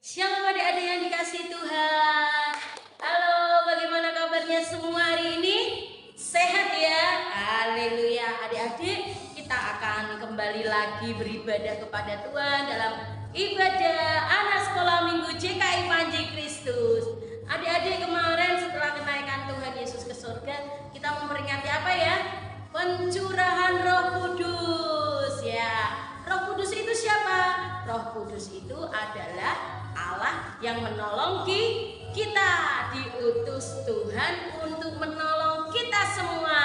Shalom adik-adik yang dikasihi Tuhan. Halo, bagaimana kabarnya semua hari ini? Sehat ya? Haleluya. Adik-adik, kita akan kembali lagi beribadah kepada Tuhan dalam ibadah anak sekolah minggu JKI Panji Kristus. Adik-adik, kemarin setelah kenaikan Tuhan Yesus ke surga, kita memperingati apa ya? Pencurahan Roh Kudus ya. Roh Kudus itu siapa? Roh Kudus itu adalah Allah yang menolong kita, diutus Tuhan untuk menolong kita semua.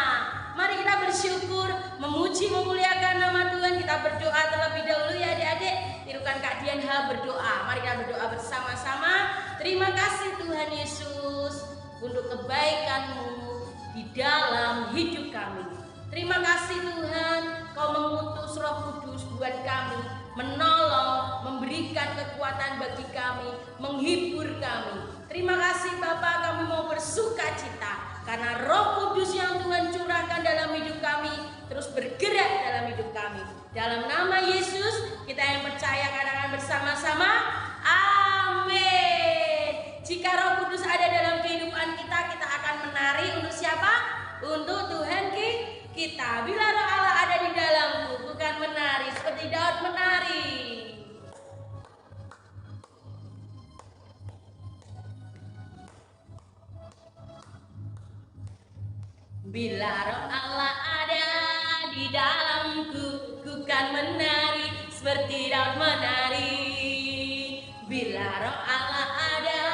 Mari kita bersyukur, memuji, memuliakan nama Tuhan. Kita berdoa terlebih dahulu ya adik-adik. Tirukan Kak Dian berdoa. Mari kita berdoa bersama-sama. Terima kasih Tuhan Yesus untuk kebaikan-Mu di dalam hidup kami. Terima kasih Tuhan, Kau mengutus Roh Kudus buat kami, menolong, memberikan kekuatan bagi kami, menghibur kami. Terima kasih Bapa, kami mau bersuka cita karena Roh Kudus yang Tuhan curahkan dalam hidup kami terus bergerak dalam hidup kami. Dalam nama Yesus, kita yang percaya katakan bersama-sama, amin. Jika Roh Kudus ada dalam kehidupan kita, kita akan menari untuk siapa? Untuk Tuhan kita. Bila Roh Allah ada di dalamku, bukan menari seperti Daud menari. Bila Roh Allah ada di dalamku, ku kan menari seperti Daud menari. Bila Roh Allah ada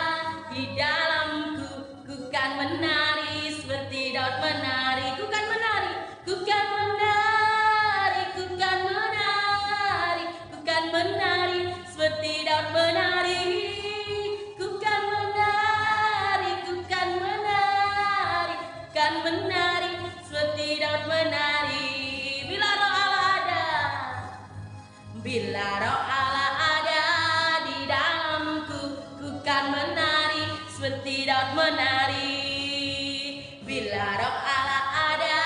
di dalamku, ku kan menari seperti Daud menari. Ku kan menari, ku kan menari, ku kan menari, ku kan menari seperti Daud menari. Ku kan menari, ku kan menari, kan menari seperti Daud menari. Bila Roh Allah ada, bila Roh Allah ada di dalamku, ku kan menari seperti Daud menari. Bila Roh Allah ada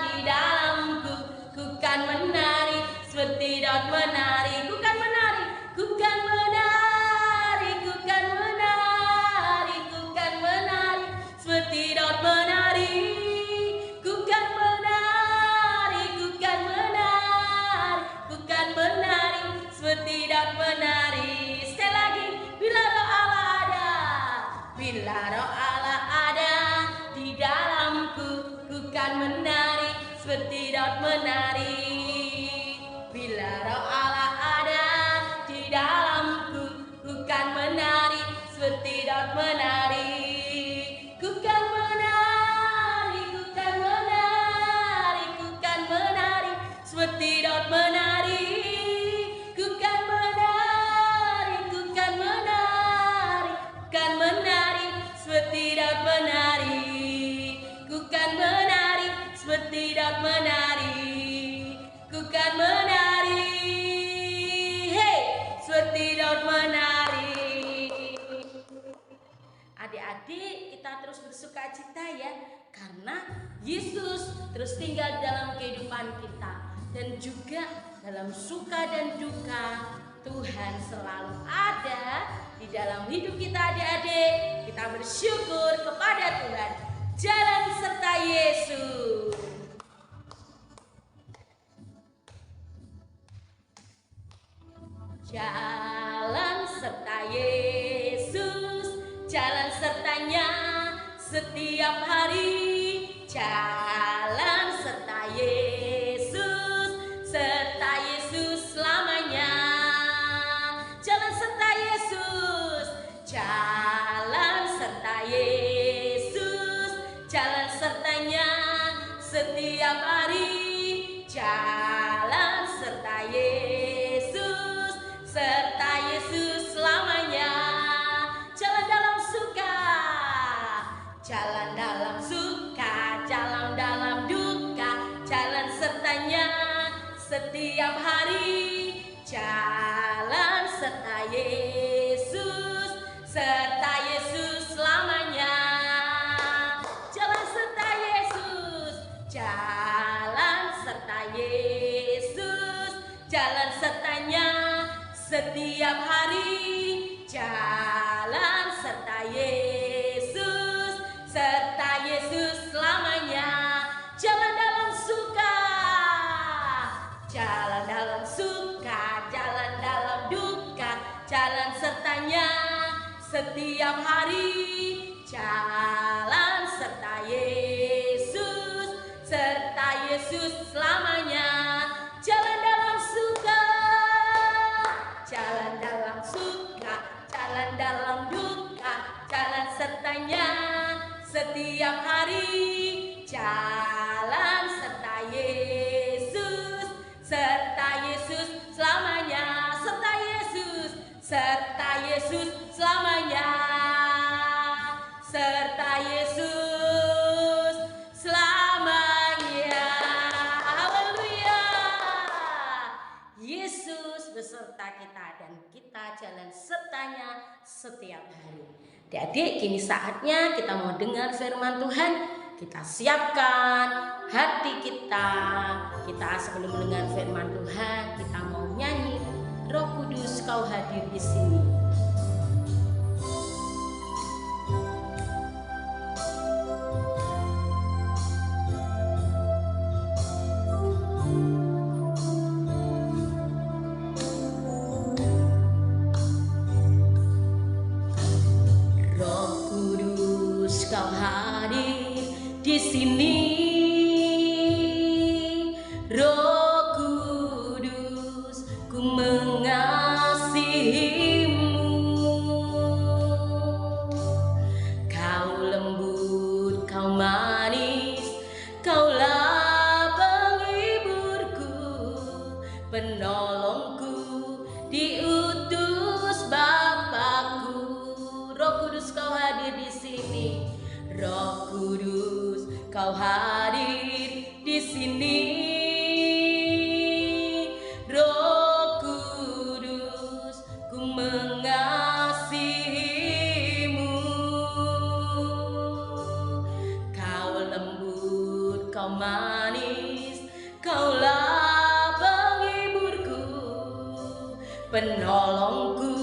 di dalamku, ku kan menari seperti Daud menari. Ku kan menari, ku kan menari, ku kan menari, ku kan menari seperti Daud menari. Ku kan menari, ku kan menari, ku kan menari seperti Daud menari. Sekali lagi, bila Roh Allah ada, bila Roh Allah ada di dalamku, ku kan menari seperti Daud menari. Bila Roh Allah ada di dalamku, ku kan menari seperti Daud menari. Ku kan menari, ku kan menari, ku kan menari seperti Daud menari. Ku kan menari, ku kan menari, kan menari seperti Daud menari. Ku kan menari seperti Daud menari. Ku kan menari, hey, seperti Daud menari. Adik-adik, kita terus bersuka cita ya, karena Yesus terus tinggal dalam kehidupan kita. Dan juga dalam suka dan duka, Tuhan selalu ada di dalam hidup kita adik-adik. Kita bersyukur kepada Tuhan. Jalan serta Yesus. Jalan serta Yesus, jalan sertanya setiap hari. Jalan serta Yesus, serta Yesus selamanya. Jalan serta Yesus, jalan serta Yesus, jalan sertanya setiap hari. Jalan serta Yesus, serta Yesus selamanya. Jalan dalam suka, jalan dalam suka, jalan dalam jalan sertanya setiap hari. Jalan serta Yesus selamanya. Jalan dalam suka, jalan dalam suka, jalan dalam duka, jalan sertanya setiap hari. Jalan serta Yesus selamanya. Serta Yesus selamanya. Serta Yesus selamanya. Haleluya. Yesus beserta kita dan kita jalan sertanya setiap hari. Adik-adik, kini saatnya kita mau dengar firman Tuhan. Kita siapkan hati kita. Kita sebelum mendengar firman Tuhan, kita mau nyanyi Roh Kudus Kau hadir di sini. Roh Kudus Kau hadir di sini. Roh Kudus, ku mengasihimu. Kau lembut, kau manis, kaulah penghiburku, penolongku, diutus Bapakku. Roh Kudus Kau hadir di sini. Roh Kudus Kau hadir di sini. Roh Kudus, ku mengasihimu. Kau lembut, kau manis, kaulah penghiburku, penolongku,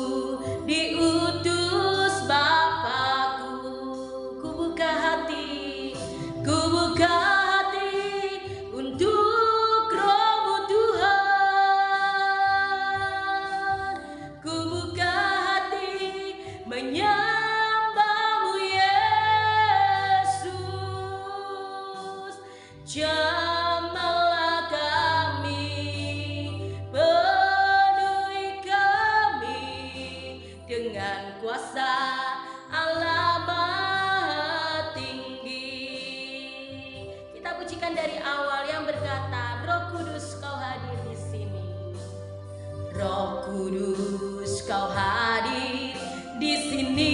diutus Bapakku. Ku buka hati untuk Roh-Mu Tuhan. Ku buka hati menyembah-Mu Yesus. Jamahlah kami, penuhi kami dengan kuasa Allah Maha Tinggi. Kita pujikan dari awal yang berkata, Roh Kudus Kau hadir di sini. Roh Kudus Kau hadir di sini.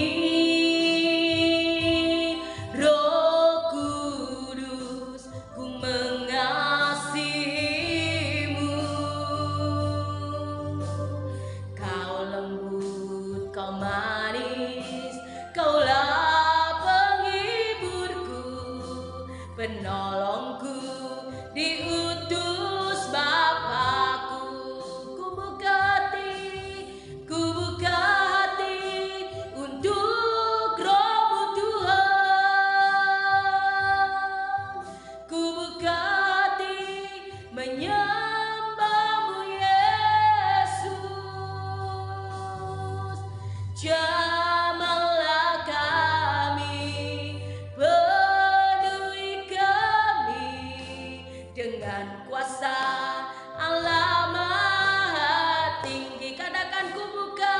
Roh Kudus, ku mengasihimu. Kau lembut, kau manis, kaulah penghiburku, penolongku, diutus Bapakku. Ku buka hati untuk Roh-Mu Tuhan. Ku buka hati menyembah-Mu Yesus. Jamahlah kami, penuhi kami dengan kuasa Allah Maha Tinggi. Katakan, ku buka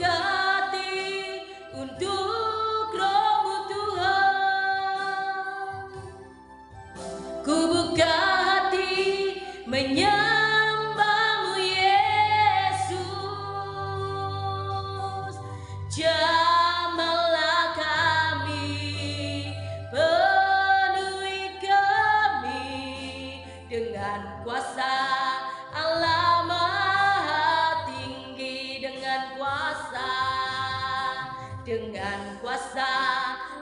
hati untuk Roh-Mu Tuhan. Ku buka hati menyembah-Mu Yesus. Jamahlah kami, penuhi kami dengan kuasa Allah Maha Tinggi. Dengan kuasa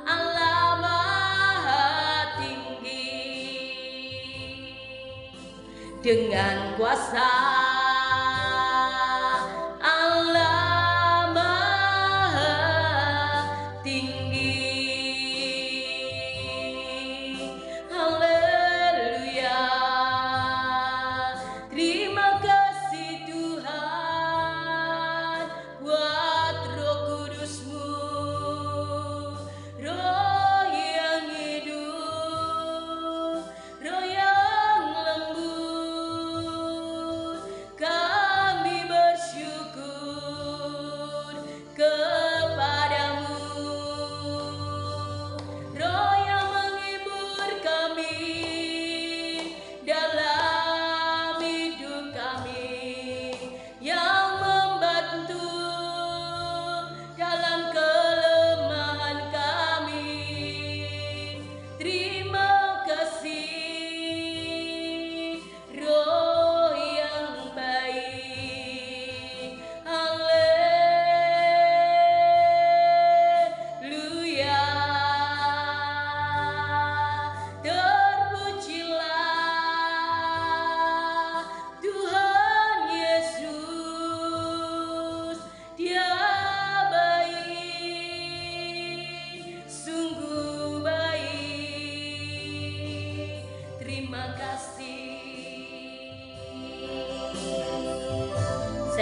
Allah Maha Tinggi. Dengan kuasa Allah Maha Tinggi. Haleluya. Terima kasih Tuhan.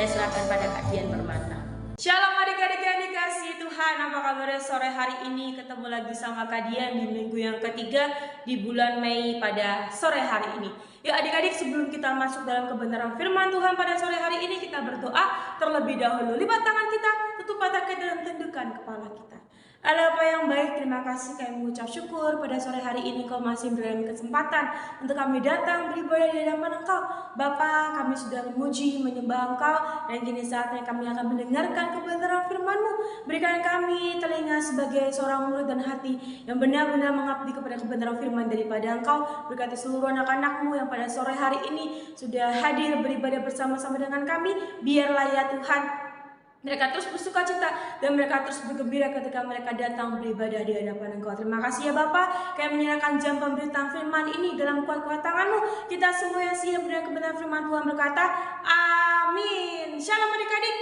saya serahkan pada Kak Dian Permata. Shalom adik-adik yang dikasihi Tuhan, apa kabarnya sore hari ini? Ketemu lagi sama Kak Dian di minggu yang ketiga di bulan Mei pada sore hari ini. Ya adik-adik, sebelum kita masuk dalam kebenaran firman Tuhan pada sore hari ini, kita berdoa terlebih dahulu. Lipat tangan kita, tutup mata kita dan tundukkan kepala kita. Allah Bapa yang baik, terima kasih kami mengucap syukur pada sore hari ini Kau masih memberikan kesempatan untuk kami datang beribadah di hadapan Engkau. Bapa, kami sudah memuji, menyembah Engkau, dan kini saatnya kami akan mendengarkan kebenaran firman-Mu. Berikan kami telinga sebagai seorang murid dan hati yang benar-benar mengabdi kepada kebenaran firman daripada Engkau. Berkati seluruh anak-anak-Mu yang pada sore hari ini sudah hadir beribadah bersama-sama dengan kami. Biarlah ya Tuhan, mereka terus bersuka cita dan mereka terus bergembira ketika mereka datang beribadah di hadapan Engkau. Terima kasih ya Bapa, kami menyerahkan jam pemberitaan firman ini dalam kuat-kuat tangan-Mu. Kita semua yang siap dengan kebenaran firman Tuhan berkata, amin. Shalom adik-adik.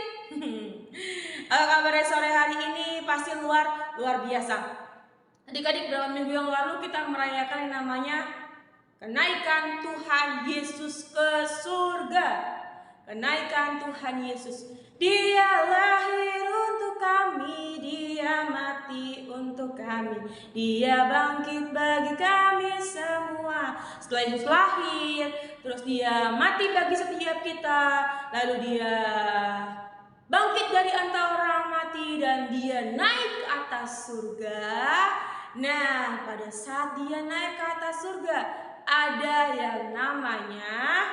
Apa kabarnya sore hari ini? Pasti luar biasa. Adik-adik, beberapa minggu yang lalu kita merayakan yang namanya kenaikan Tuhan Yesus ke surga. Kenaikan Tuhan Yesus. Dia lahir untuk kami, Dia mati untuk kami, Dia bangkit bagi kami semua. Setelah Yesus lahir, terus Dia mati bagi setiap kita, lalu Dia bangkit dari antara orang mati dan Dia naik ke atas surga. Nah, pada saat Dia naik ke atas surga, ada yang namanya,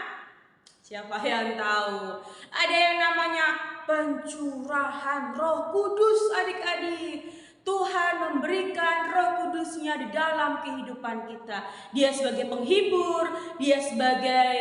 siapa yang tahu? Ada yang namanya pencurahan Roh Kudus adik-adik. Tuhan memberikan Roh Kudus-Nya di dalam kehidupan kita. Dia sebagai penghibur, Dia sebagai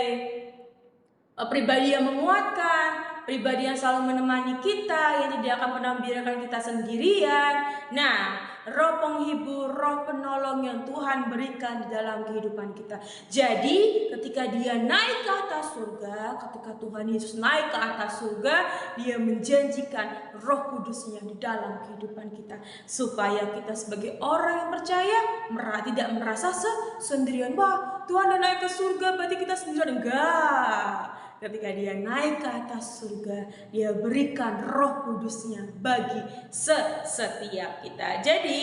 pribadi yang menguatkan, pribadi yang selalu menemani kita, yang tidak akan pernah membiarkan kita sendirian. Nah, Roh penghibur, Roh penolong yang Tuhan berikan di dalam kehidupan kita. Jadi ketika Dia naik ke atas surga, ketika Tuhan Yesus naik ke atas surga, Dia menjanjikan Roh Kudus-Nya di dalam kehidupan kita, supaya kita sebagai orang yang percaya tidak merasa sendirian. Wah, Tuhan udah naik ke surga, berarti kita sendirian. Enggak. Ketika Dia naik ke atas surga, Dia berikan Roh Kudus-Nya bagi setiap kita. Jadi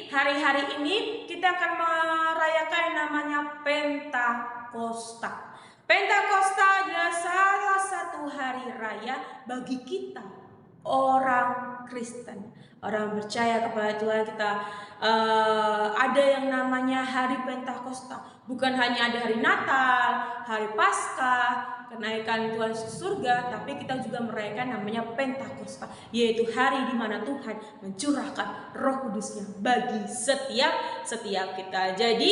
hari-hari ini kita akan merayakan yang namanya Pentakosta. Pentakosta adalah salah satu hari raya bagi kita, orang Kristen, orang percaya kepada Tuhan. Kita ada yang namanya hari Pentakosta. Bukan hanya ada hari Natal, hari Paskah, kenaikan Tuhan ke surga, tapi kita juga merayakan namanya Pentakosta, yaitu hari di mana Tuhan mencurahkan Roh Kudus-Nya bagi setiap kita. Jadi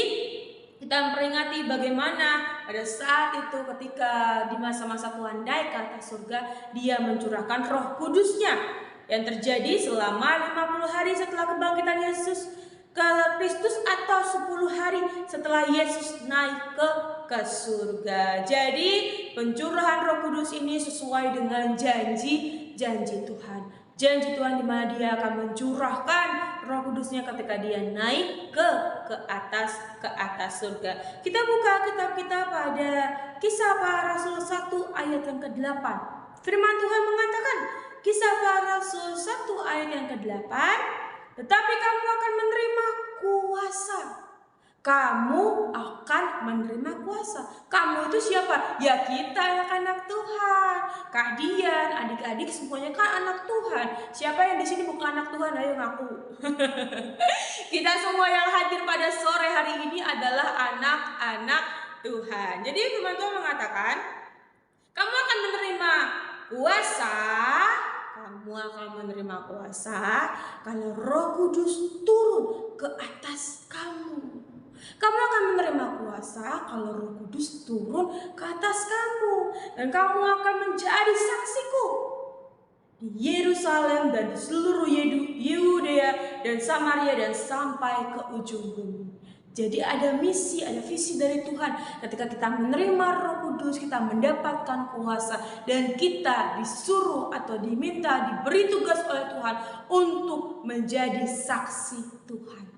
kita memperingati bagaimana pada saat itu ketika di masa-masa Tuhan naik ke atas surga, Dia mencurahkan Roh Kudus-Nya yang terjadi selama 50 hari setelah kebangkitan Yesus Kristus, atau 10 hari setelah Yesus naik ke surga. Jadi pencurahan Roh Kudus ini sesuai dengan janji Tuhan. Janji Tuhan di mana Dia akan mencurahkan Roh Kudus-Nya ketika Dia naik ke atas surga. Kita buka kitab kita pada Kisah Para Rasul 1 ayat yang ke-8. Firman Tuhan mengatakan, Kisah Para Rasul 1 ayat yang ke-8, tetapi kamu akan menerima kuasa. Kamu akan menerima kuasa. Kamu itu siapa? Ya kita anak-anak Tuhan. Kak Dian, adik-adik semuanya kan anak Tuhan. Siapa yang di sini bukan anak Tuhan? Ayo ngaku. Kita semua yang hadir pada sore hari ini adalah anak-anak Tuhan. Jadi firman Tuhan mengatakan, kamu akan menerima kuasa. Kamu akan menerima kuasa kalau Roh Kudus turun ke atas kamu. Kamu akan menerima kuasa kalau Roh Kudus turun ke atas kamu. Dan kamu akan menjadi saksiku di Yerusalem dan di seluruh Yudea dan Samaria dan sampai ke ujung bumi. Jadi ada misi, ada visi dari Tuhan. Ketika kita menerima Roh Kudus, kita mendapatkan kuasa dan kita disuruh atau diminta, diberi tugas oleh Tuhan untuk menjadi saksi Tuhan.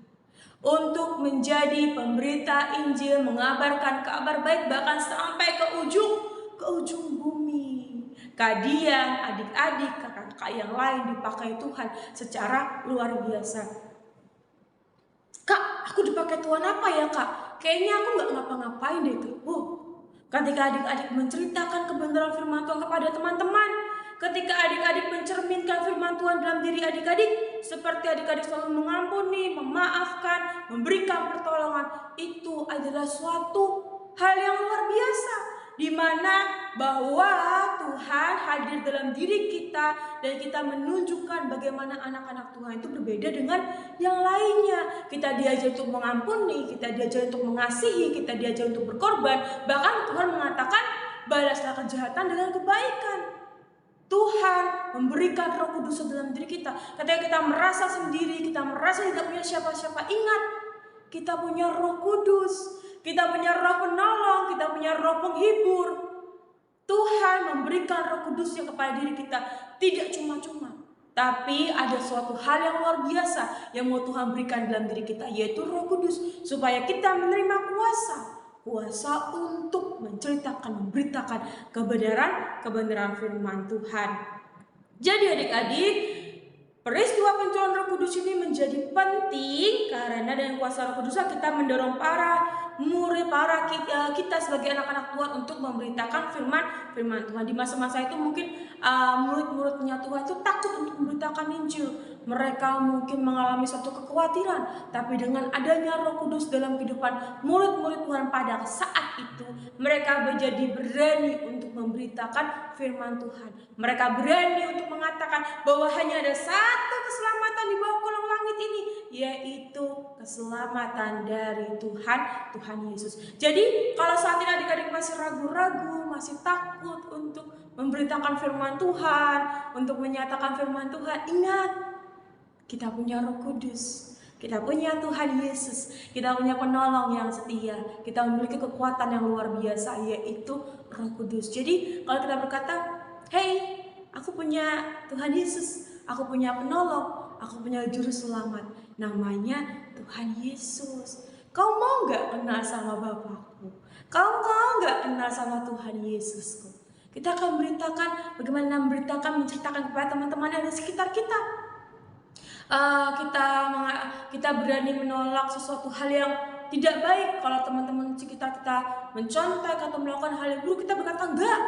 Untuk menjadi pemberita Injil, mengabarkan kabar baik bahkan sampai ke ujung bumi. Kalian, adik-adik, kakak-kakak yang lain dipakai Tuhan secara luar biasa. Kak, aku dipakai Tuhan apa ya kak? Kayaknya aku nggak ngapa-ngapain deh kak. Ketika adik-adik menceritakan kebenaran firman Tuhan kepada teman-teman, ketika adik-adik mencerminkan firman Tuhan dalam diri adik-adik, seperti adik-adik selalu mengampuni, memaafkan, memberikan pertolongan, itu adalah suatu hal yang luar biasa, di mana bahwa Tuhan hadir dalam diri kita dan kita menunjukkan bagaimana anak-anak Tuhan itu berbeda dengan yang lainnya. Kita diajar untuk mengampuni, kita diajar untuk mengasihi, kita diajar untuk berkorban. Bahkan Tuhan mengatakan balaslah kejahatan dengan kebaikan. Tuhan memberikan Roh Kudus dalam diri kita. Ketika kita merasa sendiri, kita merasa tidak punya siapa-siapa, ingat, kita punya Roh Kudus, kita punya Roh penolong, kita punya Roh penghibur. Tuhan memberikan Roh Kudusnya kepada diri kita tidak cuma-cuma, tapi ada suatu hal yang luar biasa yang mau Tuhan berikan dalam diri kita, yaitu Roh Kudus, supaya kita menerima kuasa untuk menceritakan, memberitakan kebenaran firman Tuhan. Jadi adik-adik, peristiwa pencurahan Roh Kudus ini menjadi penting karena dengan kuasa Roh Kudus kita mendorong para murid, kita sebagai anak-anak Tuhan untuk memberitakan firman Tuhan. Di masa-masa itu mungkin murid-muridnya Tuhan itu takut untuk memberitakan Injil. Mereka mungkin mengalami suatu kekhawatiran, tapi dengan adanya Roh Kudus dalam kehidupan murid-murid Tuhan pada saat itu, mereka menjadi berani untuk memberitakan firman Tuhan. Mereka berani untuk mengatakan bahwa hanya ada satu keselamatan di bawah kolong langit ini, yaitu keselamatan dari Tuhan Yesus. Jadi kalau saat ini adik-adik masih ragu-ragu, masih takut untuk memberitakan firman Tuhan, untuk menyatakan firman Tuhan, ingat, kita punya Roh Kudus, kita punya Tuhan Yesus, kita punya penolong yang setia, kita memiliki kekuatan yang luar biasa, yaitu Roh Kudus. Jadi kalau kita berkata, hey, aku punya Tuhan Yesus, aku punya penolong, aku punya juru selamat, namanya Tuhan Yesus. Kau mau gak kenal sama Bapakku? Kau mau gak kenal sama Tuhan Yesusku? Kita akan beritakan bagaimana menceritakan kepada teman-teman yang ada di sekitar kita. Kita berani menolak sesuatu hal yang tidak baik. Kalau teman-teman sekitar kita mencontek atau melakukan hal yang buruk, kita berkata enggak.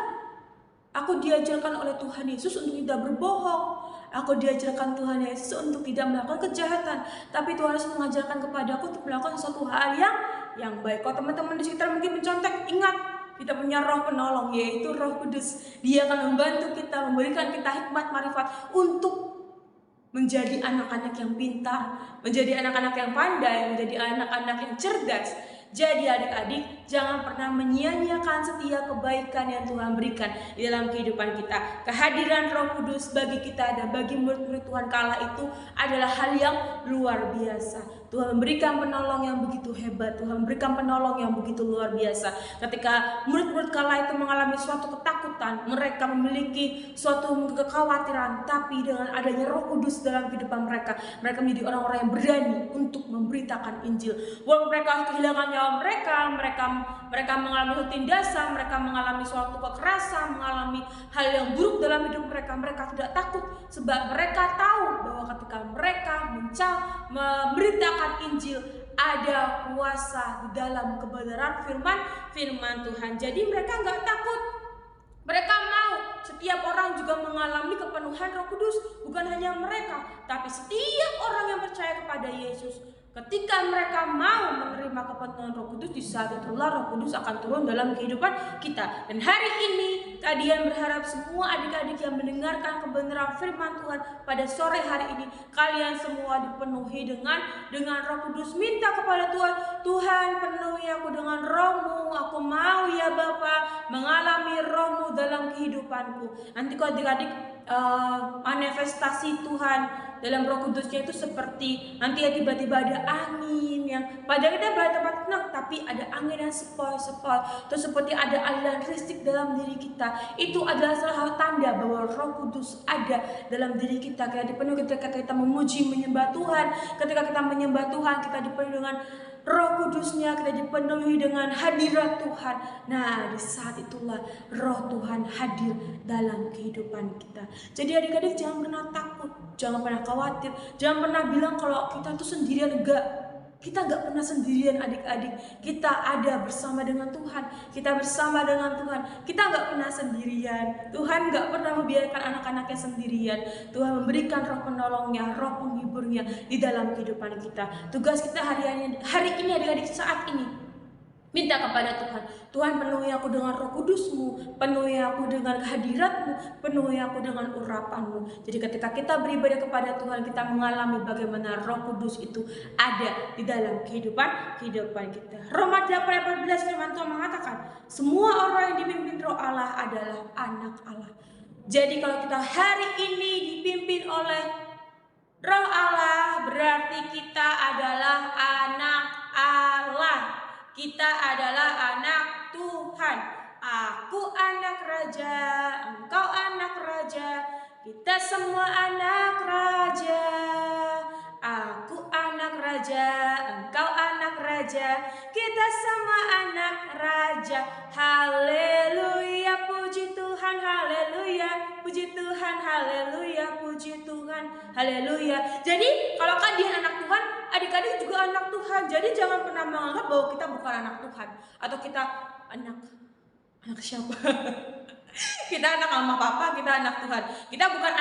Aku diajarkan oleh Tuhan Yesus untuk tidak berbohong. Aku diajarkan Tuhan Yesus untuk tidak melakukan kejahatan. Tapi Tuhan Yesus mengajarkan kepadaku untuk melakukan sesuatu hal yang baik. Kalau teman-teman di sekitar mungkin mencontek, ingat, kita punya Roh penolong, yaitu Roh Kudus. Dia akan membantu kita, memberikan kita hikmat marifat untuk menjadi anak-anak yang pintar, menjadi anak-anak yang pandai, menjadi anak-anak yang cerdas. Jadi adik-adik, jangan pernah menyia-nyiakan setiap kebaikan yang Tuhan berikan di dalam kehidupan kita. Kehadiran Roh Kudus bagi kita dan bagi murid-murid Tuhan kala itu adalah hal yang luar biasa. Tuhan memberikan penolong yang begitu hebat, Tuhan memberikan penolong yang begitu luar biasa. Ketika murid-murid kala itu mengalami suatu ketakutan, mereka memiliki suatu kekhawatiran, tapi dengan adanya Roh Kudus dalam kehidupan mereka menjadi orang-orang yang berani untuk memberitakan Injil. Walaupun mereka kehilangan nyawa mereka mengalami tindasan, mereka mengalami suatu kekerasan, mengalami hal yang buruk dalam hidup mereka tidak takut, sebab mereka tahu bahwa ketika mereka memberitakan Injil, ada kuasa di dalam kebenaran firman Tuhan. Jadi mereka nggak takut. Mereka mau setiap orang juga mengalami kepenuhan Roh Kudus. Bukan hanya mereka, tapi setiap orang yang percaya kepada Yesus. Ketika mereka mau menerima kepenuhan Roh Kudus, di saat itulah Roh Kudus akan turun dalam kehidupan kita. Dan hari ini Kadian berharap semua adik-adik yang mendengarkan kebenaran firman Tuhan pada sore hari ini, kalian semua dipenuhi dengan Roh Kudus. Minta kepada Tuhan, penuhi aku dengan Roh-Mu. Aku mau ya Bapa mengalami Roh-Mu dalam kehidupanku. Nanti kalau adik-adik manifestasi Tuhan dalam Roh Kudusnya itu seperti nanti ya tiba-tiba ada angin yang padahal kita berada tempat tenang, tapi ada angin yang sepoi-sepoi, terus seperti ada aliran listrik dalam diri kita. Itu adalah salah satu tanda bahwa Roh Kudus ada dalam diri kita. Kita dipenuhi ketika kita memuji menyembah Tuhan. Ketika kita menyembah Tuhan, kita dipenuhi dengan Roh Kudusnya, kita dipenuhi dengan hadirat Tuhan. Nah, di saat itulah Roh Tuhan hadir dalam kehidupan kita. Jadi adik-adik jangan pernah takut, jangan pernah khawatir, jangan pernah bilang kalau kita tuh sendirian. Enggak. Kita gak pernah sendirian adik-adik. Kita ada bersama dengan Tuhan. Kita bersama dengan Tuhan. Kita gak pernah sendirian. Tuhan gak pernah membiarkan anak-anaknya sendirian. Tuhan memberikan roh penolongnya, roh penghiburnya di dalam kehidupan kita. Tugas kita hari ini adik-adik, saat ini, minta kepada Tuhan, Tuhan penuhi aku dengan Roh Kudus-Mu, penuhi aku dengan kehadirat-Mu, penuhi aku dengan urapan-Mu. Jadi ketika kita beribadah kepada Tuhan, kita mengalami bagaimana Roh Kudus itu ada di dalam kehidupan kita. Roma 8:14 firman Tuhan mengatakan, semua orang yang dipimpin Roh Allah adalah anak Allah. Jadi kalau kita hari ini dipimpin oleh Roh Allah, berarti kita adalah anak Allah. Kita adalah anak Tuhan. Aku anak raja, engkau anak raja, kita semua anak raja. Aku anak raja, engkau anak raja, kita semua anak raja. Haleluya, puji Tuhan, haleluya, puji Tuhan, haleluya, puji Tuhan, haleluya. Jadi kalau kalian anak Tuhan, adik-adik juga anak Tuhan. Jadi jangan pernah menganggap bahwa kita bukan anak Tuhan atau kita anak siapa? Kita anak mama papa, kita anak Tuhan. Kita bukan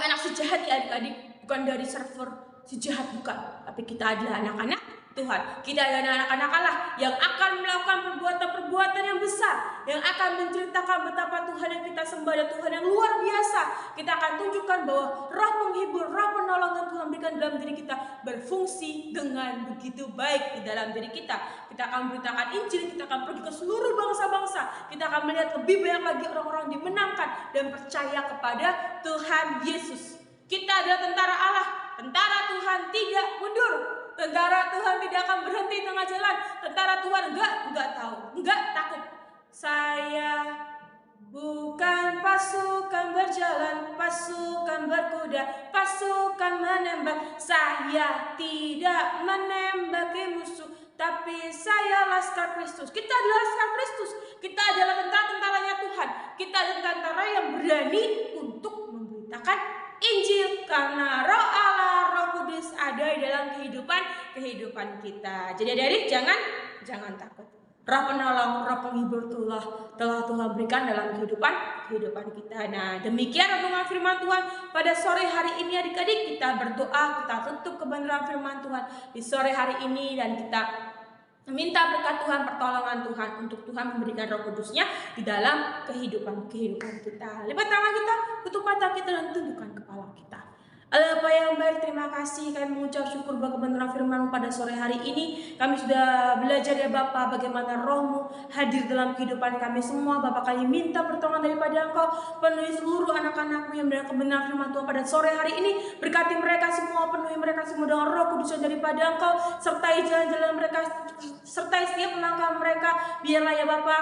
anak sejahat ya adik-adik, bukan dari server sejahat, bukan. Tapi kita adalah anak-anak Tuhan. Kita adalah anak-anak Allah yang akan melakukan perbuatan-perbuatan yang besar, yang akan menceritakan betapa Tuhan yang kita sembah adalah Tuhan yang luar biasa. Kita akan tunjukkan bahwa roh penghibur, roh penolong yang Tuhan berikan dalam diri kita berfungsi dengan begitu baik di dalam diri kita. Kita akan memberitakan Injil, kita akan pergi ke seluruh bangsa-bangsa. Kita akan melihat lebih banyak lagi orang-orang dimenangkan dan percaya kepada Tuhan Yesus. Kita adalah tentara Allah, tentara Tuhan tidak mundur. Tentara Tuhan tidak akan berhenti tengah jalan. Tentara Tuhan enggak tahu, enggak takut. Saya bukan pasukan berjalan, pasukan berkuda, pasukan menembak. Saya tidak menembaki musuh, tapi saya laskar Kristus. Kita adalah laskar Kristus. Kita adalah tentara-tentaranya Tuhan. Kita adalah tentara yang berani untuk memberitakan Injil, karena Roh Allah, Roh Kudus ada di dalam kehidupan kita. Jadi adik-adik jangan takut. Roh penolong, roh penghibur telah Tuhan berikan dalam kehidupan kita. Nah, demikian renungan firman Tuhan pada sore hari ini adik-adik. Kita berdoa, kita tutup kebenaran firman Tuhan di sore hari ini, dan kita minta berkat Tuhan, pertolongan Tuhan untuk Tuhan memberikan Roh Kudusnya di dalam kehidupan kita. Lipat tangan kita, tutup mata kita, dan tundukkan kepala kita. Allah Bapa yang baik, terima kasih. Kami mengucap syukur bagi kebenaran firman-Mu pada sore hari ini. Kami sudah belajar ya Bapa bagaimana Roh-Mu hadir dalam kehidupan kami semua. Bapa, kami minta pertolongan daripada Engkau, penuhi seluruh anak-anak-Mu yang mendengar kebenaran firman Tuhan pada sore hari ini. Berkati mereka semua, penuhi mereka semua dengan Roh Kudus daripada Engkau, sertai jalan-jalan mereka, sertai setiap langkah mereka. Biarlah ya Bapa,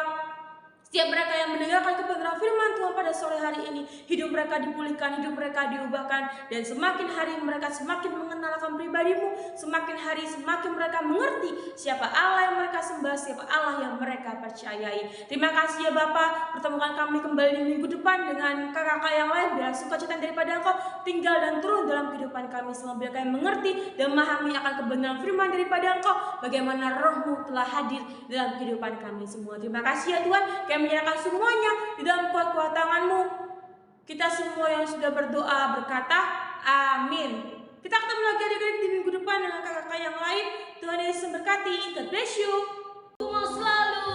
setiap mereka yang mendengarkan kebenaran firman Tuhan pada sore hari ini, hidup mereka dipulihkan, hidup mereka diubahkan, dan semakin hari mereka semakin mengenal akan pribadi-Mu, semakin hari semakin mereka mengerti siapa Allah yang mereka sembah, siapa Allah yang mereka percayai. Terima kasih ya Bapa, pertemukan kami kembali di minggu depan dengan kakak-kakak yang lain. Biar sukacita daripada Engkau tinggal dan turun dalam kehidupan kami semua. Biar kami mengerti dan memahami akan kebenaran firman daripada Engkau, bagaimana Roh-Mu telah hadir dalam kehidupan kami semua. Terima kasih ya Tuhan, kami menyerahkan semuanya di dalam kuat tangan-Mu. Kita semua yang sudah berdoa berkata amin. Kita ketemu lagi adik-adik di minggu depan dengan kakak-kakak yang lain. Tuhan Yesus memberkati. God bless you. Ku mau selalu